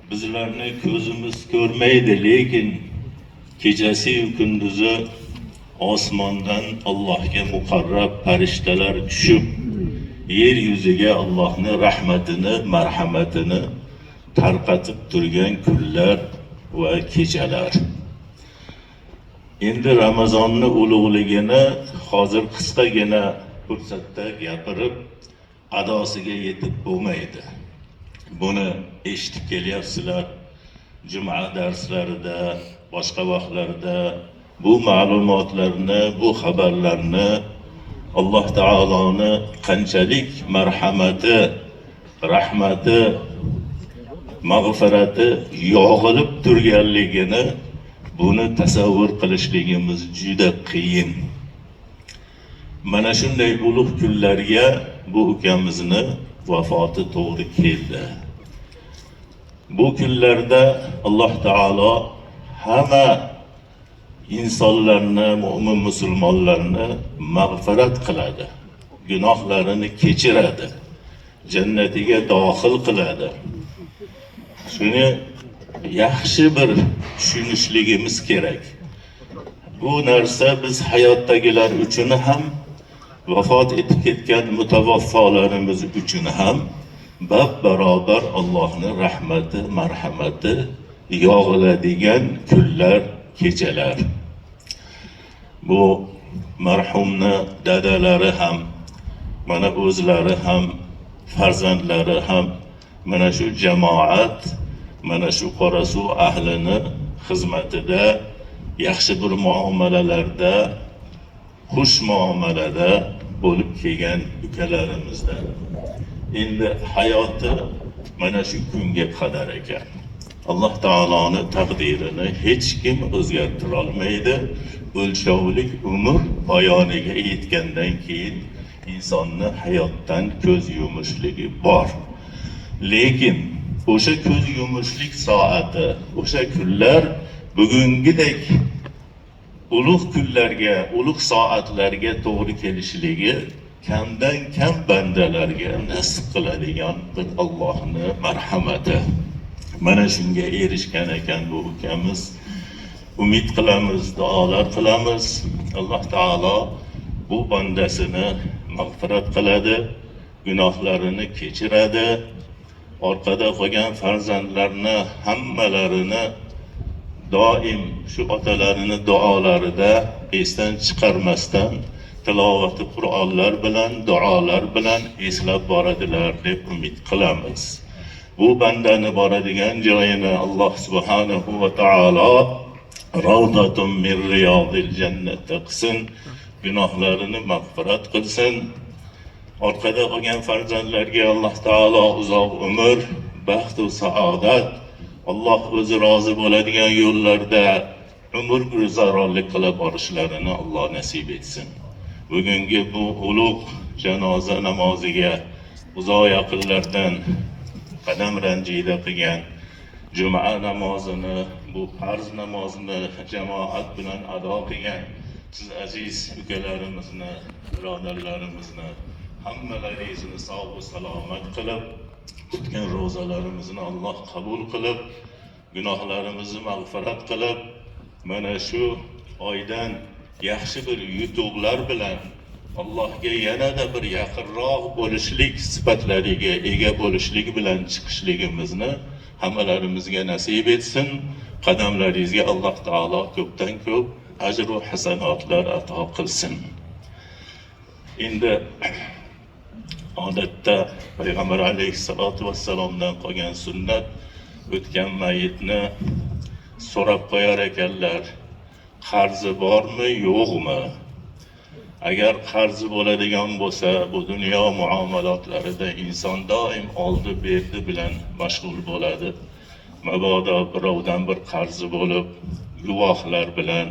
bizlarni ko'zimiz ko'rmaydi, lekin kechasi kunduzi osmondan Allohga muqarrab farishtalar tushib, yer yuziga Allohning rahmatini, marhamatini tarqatib turgan kunlar va kechalar. Endi Ramazonni ulug'ligini hozir qisqagina fursatda gapirib adosiga yetib bo'lmaydi. Buni eshitib kelyapsizlar. Juma darslarida, boshqa vaqtlarda bu ma'lumotlarni, bu xabarlarni Alloh taoloni qanchalik marhamati, rahmati, mag'firati yog'ilib turganligini buni tasavvur qilishligimiz juda qiyin. Mana shunday ulug' kunlarga bu ukamizni vafoti to'g'ri keldi. Bu kunlarda Alloh taolo hamma insonlarni, mu'min musulmonlarni mag'firat qiladi, gunohlarini kechiradi, jannatiga dohil qiladi. Shuni yaxshi bir tushunishligimiz kerak. Bu narsa biz hayotdagilar uchun ham, vafot etib ketgan mutavaffolarimiz uchun ham bab-barobar Allohning rahmati, marhamati yog'iladigan kunlar, kechalar. Bu marhumni dadalari ham, mana o'zlari ham, farzandlari ham mana shu jamoat, mana shu Qorasuv ahlini xizmatida, yaxshi bir muomalalarda, xush muomalada bo'lib kelgan ukalarimizdan. Endi hayoti mana shu kunga qadar ekan. Alloh taoloning taqdirini hech kim o'zgartira olmaydi. O'lchovlik umr poyoniga yetgandan keyin insonni hayotdan ko'z yumishligi bor. Lekin o'sha ko'z yumishlik soati, o'sha kunlar bugungidek ulug' kunlarga, ulug' soatlarga to'g'ri kelishligi kamdan kam bandalarga nasib qiladigan bir Allohning marhamati. Mana shunga erishgan ekan bu ukamiz. Umid qilamiz, duolar qilamiz. Alloh taolo bu bandasini mag'firat qiladi, gunohlarini kechiradi. Orqada qolgan farzandlarni hammalarini doim shu otalarini duolarida esdan chiqarmasdan tilovati Qur'onlar bilan, duolar bilan eslab boradilar deb umid qilamiz. Bu bandani boradigan joyini Alloh subhanahu va taolo ravdatun min riyodil jannati qilsin, gunohlarini mag'firat qilsin. Orqada qolgan farzandlarga Alloh taolo uzoq umr, baxt va saodat, Alloh o'zi rozi bo'ladigan yo'llarda umr guzaronlik qilib borishlarini Alloh nasib etsin. Bugungi bu ulug' janoza namoziga uzoq yaqinlardan qadam ranjida qilgan, juma namozini, bu farz namozini jamoat bilan ado qilgan siz aziz ukalarimizni, birodarlarimizni hammalaringizni sog' va salomat qilib, tutgan ro'zalarimizni Alloh qabul qilib, gunohlarimizni mag'firat qilib, mana shu oydan yaxshi bir yutuqlar bilan Allohga yanada bir yaqinroq bo'lishlik sifatlariga ega bo'lishlik bilan chiqishligimizni hammalarimizga nasib etsin. Qadamlaringizga Alloh taolo ko'pdan ko'p ajr va hasanotlar ato qilsin. Endi odatda Payg'ambar alayhissalatu vassalomdan qolgan sunnat, o'tgan mayitni so'rab qo'yar ekanlar, qarzi bormi, yo'qmi? Agar qarzi bo'ladigan bo'lsa, bu dunyo muomalotlarida inson doim oldi berdi bilan mashg'ul bo'ladi. Mabodo birovdan bir qarzi bo'lib, guvohlar bilan,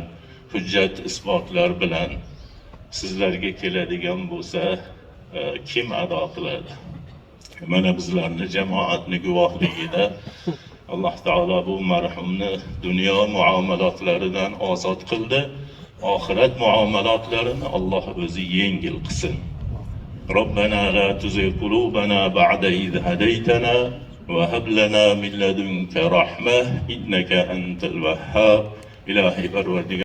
hujjat isbotlar bilan sizlarga keladigan bo'lsa, kim ado qiladi? Mana bizlarni jamoatni guvohligida Alloh taolo bu marhumni dunyo muomalatlaridan ozod qildi. Oxirat muomalatlarini Alloh o'zi yengil qilsin. Robbana la tuzigh qulubana ba'da idh hadaytana وهب لنا من لدنك رحمة إنك أنت الوهاب. إلهي Parvardigar